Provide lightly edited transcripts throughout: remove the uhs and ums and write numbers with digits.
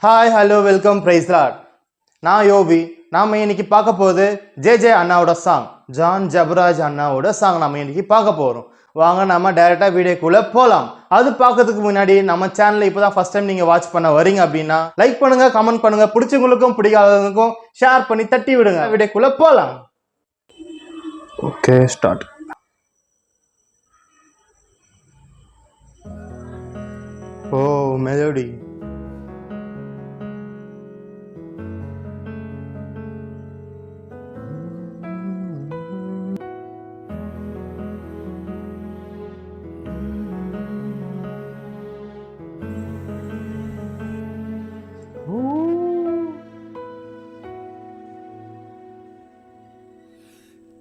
Hi hello welcome praise lord. நான் யோவி. நாம இன்னைக்கு பார்க்க போகுது ஜே அண்ணாவோட சாங், ஜான் ஜபராஜ் அண்ணாவோட சாங் நம்ம இன்னைக்கு பார்க்க போறோம். வாங்க நம்ம டைரக்டா வீடியோக்குள்ள போலாம். அது பார்க்கறதுக்கு முன்னாடி நம்ம சேனலை இப்போதான் ஃபர்ஸ்ட் டைம் நீங்க வாட்ச் பண்ண வரீங்க அப்படின்னா லைக் பண்ணுங்க, கமெண்ட் பண்ணுங்க, பிடிச்சவங்களுக்கும் பிடிக்காதவங்களுக்கும் ஷேர் பண்ணி தட்டி விடுங்க. வீடியோக்குள்ள போலாம். Okay, start. Oh melody.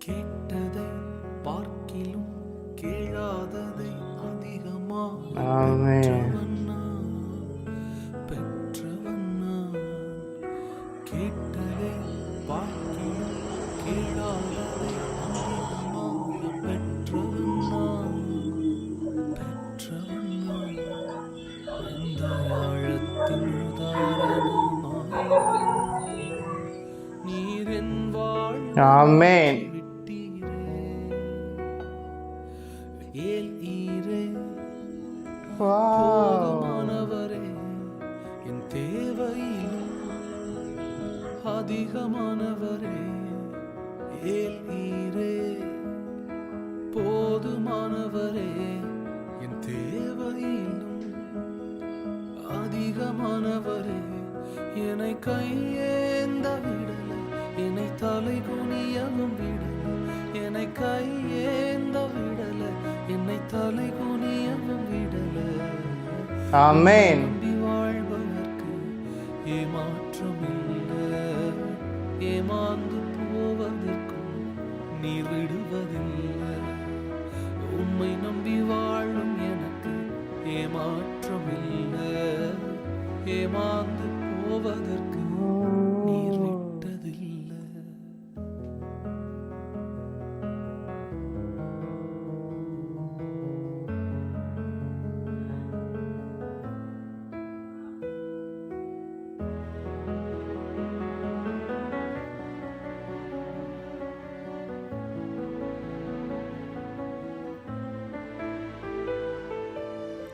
கேட்டதை பார்க்கிலும் கேளாததை அதிகமாக பெற்றவன்னா கேட்டதை பார்க்கிலும் கேளாததை அதிகமாக பெற்றவன்னா அந்த ஆழத்தின் உதாரணமாக நீர் என் ஆமென். போதுமானவரே என் தேவையிலும் அதிகமானவரே ஏல் ஈரே. போதுமானவரே என் தேவையிலும் அதிகமானவரே என்னை கையேந்த விடலை, என்னை தலை குனியவும் விடலை, என்னை கையேந்த விடலை, என்னை தலை குனியவும் விடலை. ஆமென். நம்பி வாழ்பவர்க்கு ஏமாற்றம் இல்லை, ஏமாந்து போவதற்கும் நீர் விடுவதில்லை. உம்மை நம்பி வாழும் எனக்கு ஏமாற்றம் இல்லை, ஏமாந்து போவதற்கு நீர் விட்டதில்லை.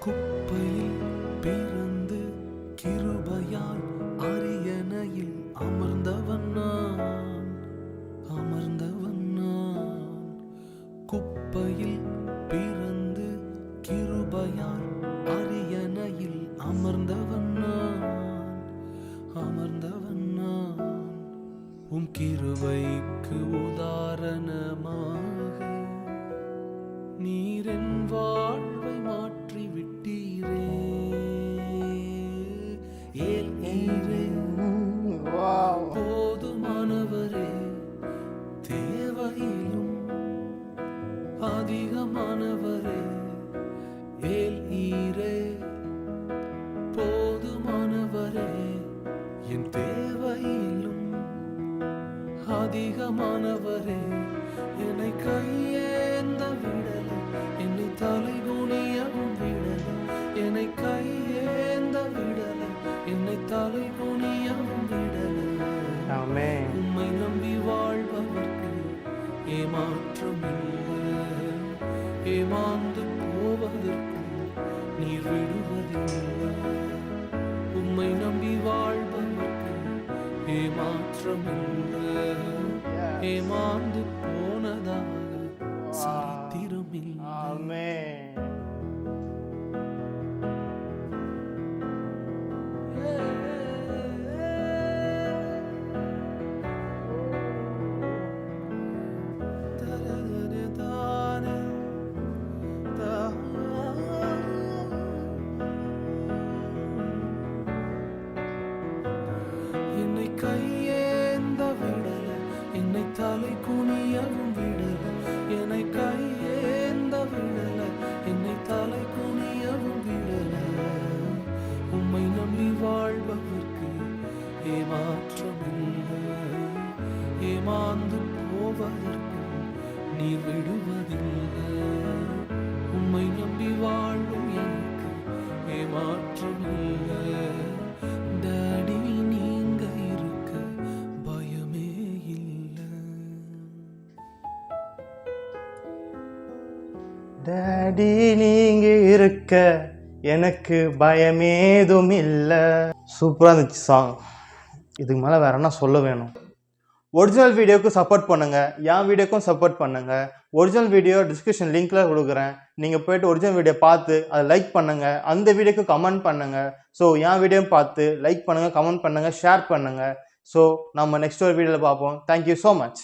குப்பையில் பிறந்து கிருபையால் அரியணையில் அமர்ந்தவன் நான், அமர்ந்தவன் நான். குப்பையில் பிறந்து கிருபையால் அரியணையில் அமர்ந்தவன் நான், அமர்ந்தவன் நான். உம் கிருபைக்கு உதாரணமாக நீர் என் வாழ்வை மாற்றி விட்டீரே. ஏல் ஈரே. போதுமானவரே தேவையிலும் அதிகமானவரே ஏல் ஈரே. போதுமானவரே என் தேவையிலும் அதிகமானவரே என்னை கையேந்த விடலை, என்னை தலை குனியவும் விடலை, என்னை கையேந்த விடலை, என்னை தலை குனியவும் விடலை. ஆமென். உம்மை நம்பி வாழ்பவர்க்கு ஏமாற்றம் இல்லை, ஏமாந்து போவதற்கும் நீர் விடுவதில்லை. உம்மை நம்பி வாழ்பவர்க்கு ஏமாற்றம் இல்லை, ஏமாந்து போனதாக சரித்திரம் இல்லை. ஆமென். என்னை கையேந்த விடலை, என்னை தலை குனியவும் விடலை, என்னை கையேந்த விடலை, என்னை தலை குனியவும் விடலை. உம்மை நம்பி வாழ்பவர்க்கு ஏமாற்றம் இல்லை, ஏமாந்து போவதற்கும் நீர் விடுவதில்லை. உம்மை நம்பி வாழும் எனக்கு ஏமாற்றம் இல்லை. டாடி நீங்க இருக்க எனக்கு பயமேதும் இல்லை. சூப்பராக இருந்துச்சு சாங். இதுக்கு மேலே வேற என்ன சொல்ல வேணும்? ஒரிஜினல் வீடியோக்கு சப்போர்ட் பண்ணுங்க, என் வீடியோக்கும் சப்போர்ட் பண்ணுங்க. ஒரிஜினல் வீடியோ டிஸ்கிரிப்ஷன் லிங்க்ல கொடுக்குறேன். நீங்கள் போயிட்டு ஒரிஜினல் வீடியோ பார்த்து அதை லைக் பண்ணுங்க, அந்த வீடியோக்கு கமெண்ட் பண்ணுங்க. ஸோ என் வீடியோ பார்த்து லைக் பண்ணுங்க, கமெண்ட் பண்ணுங்க, ஷேர் பண்ணுங்க. ஸோ நம்ம நெக்ஸ்ட் ஒரு வீடியோவில் பார்ப்போம். Thank you so much.